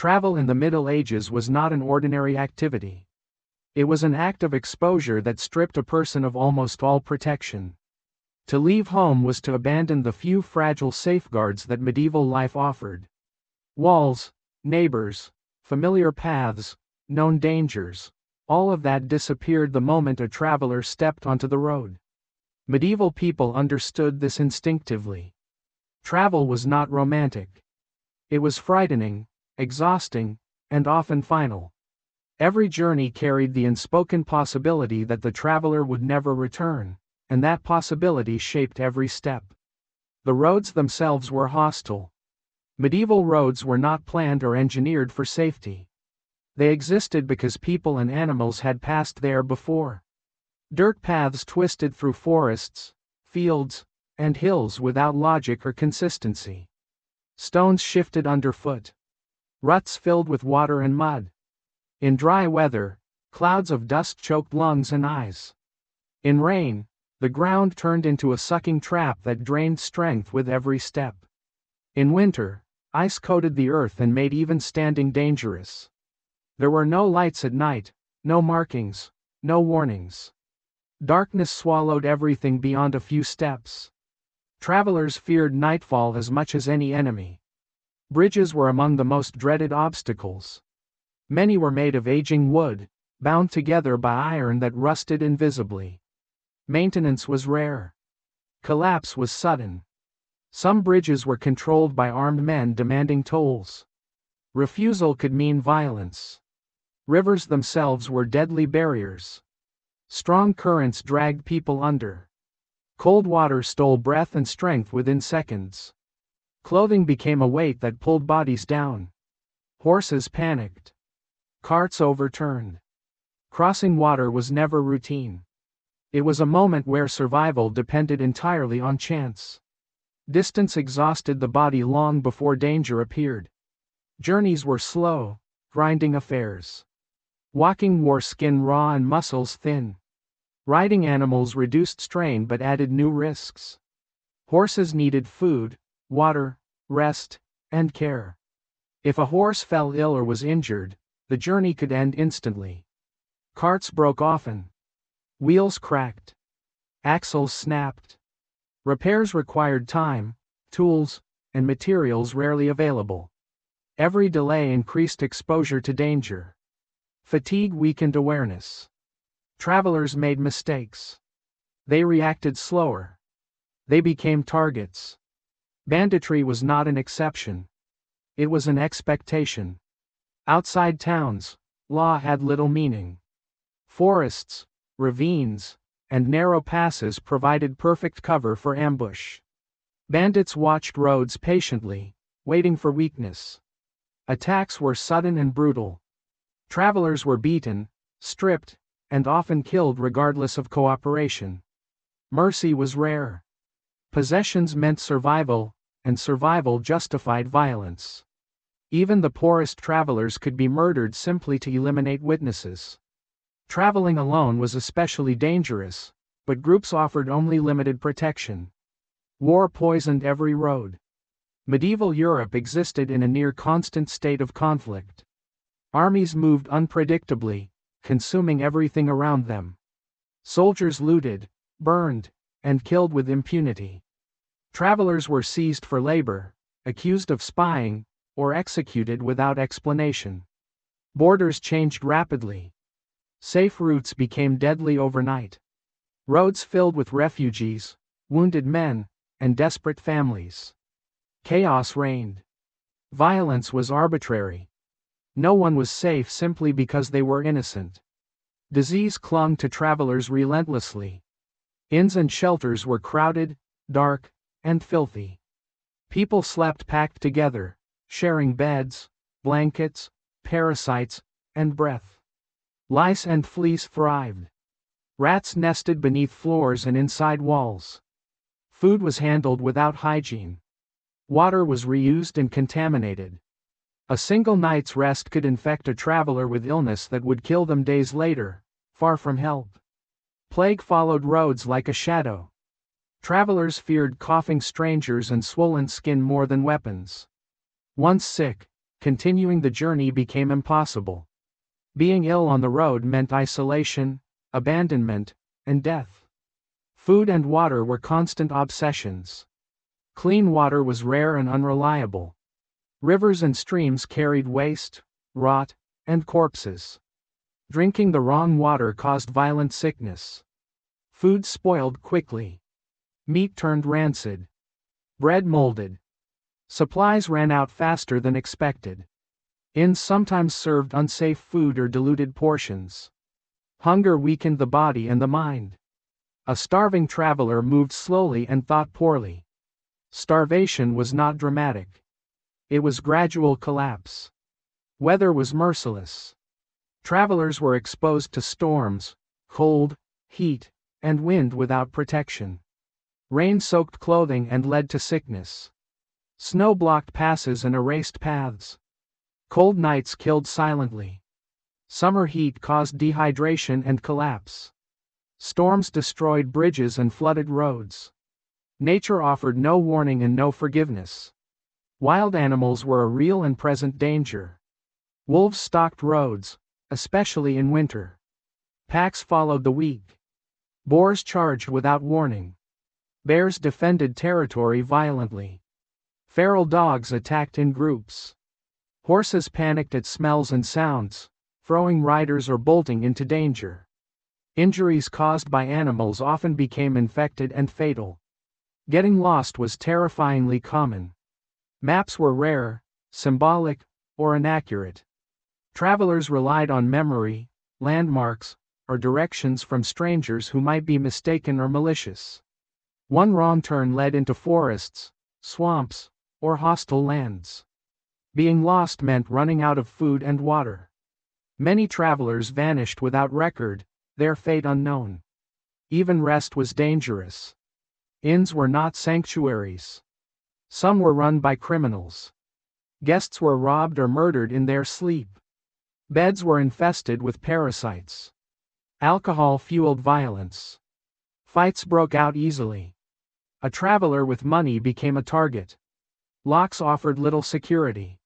Travel in the Middle Ages was not an ordinary activity. It was an act of exposure that stripped a person of almost all protection. To leave home was to abandon the few fragile safeguards that medieval life offered. Walls, neighbors, familiar paths, known dangers, all of that disappeared the moment a traveler stepped onto the road. Medieval people understood this instinctively. Travel was not romantic. It was frightening, exhausting, and often final. Every journey carried the unspoken possibility that the traveler would never return, and that possibility shaped every step. The roads themselves were hostile. Medieval roads were not planned or engineered for safety. They existed because people and animals had passed there before. Dirt paths twisted through forests, fields, and hills without logic or consistency. Stones shifted underfoot. Ruts filled with water and mud. In dry weather, clouds of dust choked lungs and eyes. In rain, the ground turned into a sucking trap that drained strength with every step. In winter, ice coated the earth and made even standing dangerous. There were no lights at night, no markings, no warnings. Darkness swallowed everything beyond a few steps. Travelers feared nightfall as much as any enemy. Bridges were among the most dreaded obstacles. Many were made of aging wood, bound together by iron that rusted invisibly. Maintenance was rare. Collapse was sudden. Some bridges were controlled by armed men demanding tolls. Refusal could mean violence. Rivers themselves were deadly barriers. Strong currents dragged people under. Cold water stole breath and strength within seconds. Clothing became a weight that pulled bodies down. Horses panicked. Carts overturned. Crossing water was never routine. It was a moment where survival depended entirely on chance. Distance exhausted the body long before danger appeared. Journeys were slow, grinding affairs. Walking wore skin raw and muscles thin. Riding animals reduced strain but added new risks. Horses needed food, water, rest, and care. If a horse fell ill or was injured, the journey could end instantly. Carts broke often. Wheels cracked. Axles snapped. Repairs required time, tools, and materials rarely available. Every delay increased exposure to danger. Fatigue weakened awareness. Travelers made mistakes. They reacted slower. They became targets. Banditry was not an exception. It was an expectation. Outside towns, law had little meaning. Forests, ravines, and narrow passes provided perfect cover for ambush. Bandits watched roads patiently, waiting for weakness. Attacks were sudden and brutal. Travelers were beaten, stripped, and often killed regardless of cooperation. Mercy was rare. Possessions meant survival, and survival justified violence. Even the poorest travelers could be murdered simply to eliminate witnesses. Traveling alone was especially dangerous, but groups offered only limited protection. War poisoned every road. Medieval Europe existed in a near-constant state of conflict. Armies moved unpredictably, consuming everything around them. Soldiers looted, burned, and killed with impunity. Travelers were seized for labor, accused of spying, or executed without explanation. Borders changed rapidly. Safe routes became deadly overnight. Roads filled with refugees, wounded men, and desperate families. Chaos reigned. Violence was arbitrary. No one was safe simply because they were innocent. Disease clung to travelers relentlessly. Inns and shelters were crowded, dark, and filthy. People slept packed together, sharing beds, blankets, parasites, and breath. Lice and fleas thrived. Rats nested beneath floors and inside walls. Food was handled without hygiene. Water was reused and contaminated. A single night's rest could infect a traveler with illness that would kill them days later, far from help. Plague followed roads like a shadow. Travelers feared coughing strangers and swollen skin more than weapons. Once sick, continuing the journey became impossible. Being ill on the road meant isolation, abandonment, and death. Food and water were constant obsessions. Clean water was rare and unreliable. Rivers and streams carried waste, rot, and corpses. Drinking the wrong water caused violent sickness. Food spoiled quickly. Meat turned rancid. Bread molded. Supplies ran out faster than expected. Inns sometimes served unsafe food or diluted portions. Hunger weakened the body and the mind. A starving traveler moved slowly and thought poorly. Starvation was not dramatic. It was gradual collapse. Weather was merciless. Travelers were exposed to storms, cold, heat, and wind without protection. Rain soaked clothing and led to sickness. Snow blocked passes and erased paths. Cold nights killed silently. Summer heat caused dehydration and collapse. Storms destroyed bridges and flooded roads. Nature offered no warning and no forgiveness. Wild animals were a real and present danger. Wolves stalked roads, especially in winter. Packs followed the weak. Boars charged without warning. Bears defended territory violently. Feral dogs attacked in groups. Horses panicked at smells and sounds, throwing riders or bolting into danger. Injuries caused by animals often became infected and fatal. Getting lost was terrifyingly common. Maps were rare, symbolic, or inaccurate. Travelers relied on memory, landmarks, or directions from strangers who might be mistaken or malicious. One wrong turn led into forests, swamps, or hostile lands. Being lost meant running out of food and water. Many travelers vanished without record, their fate unknown. Even rest was dangerous. Inns were not sanctuaries. Some were run by criminals. Guests were robbed or murdered in their sleep. Beds were infested with parasites. Alcohol fueled violence. Fights broke out easily. A traveler with money became a target. Locks offered little security.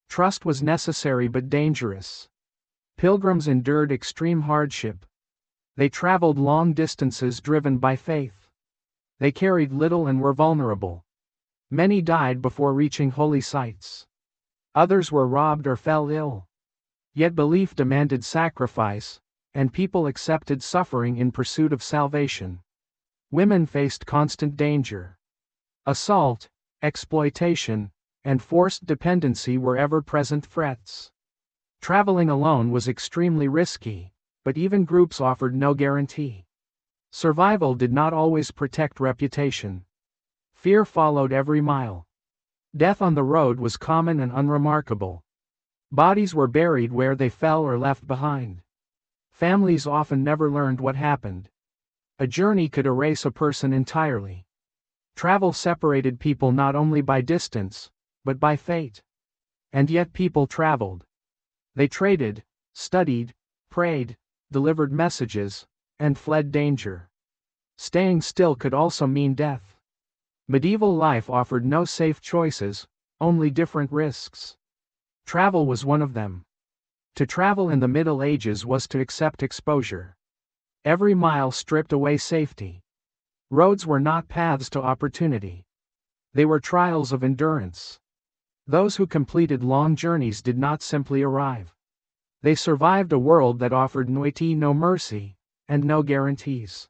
Trust was necessary but dangerous. Pilgrims endured extreme hardship. They traveled long distances driven by faith. They carried little and were vulnerable. Many died before reaching holy sites. Others were robbed or fell ill. Yet belief demanded sacrifice, and people accepted suffering in pursuit of salvation. Women faced constant danger. Assault, exploitation, and forced dependency were ever-present threats. Traveling alone was extremely risky, but even groups offered no guarantee. Survival did not always protect reputation. Fear followed every mile. Death on the road was common and unremarkable. Bodies were buried where they fell or left behind. Families often never learned what happened. A journey could erase a person entirely. Travel separated people not only by distance, but by fate. And yet people traveled. They traded, studied, prayed, delivered messages, and fled danger. Staying still could also mean death. Medieval life offered no safe choices, only different risks. Travel was one of them. To travel in the Middle Ages was to accept exposure. Every mile stripped away safety. Roads were not paths to opportunity. They were trials of endurance. Those who completed long journeys did not simply arrive. They survived a world that offered no mercy, and no guarantees.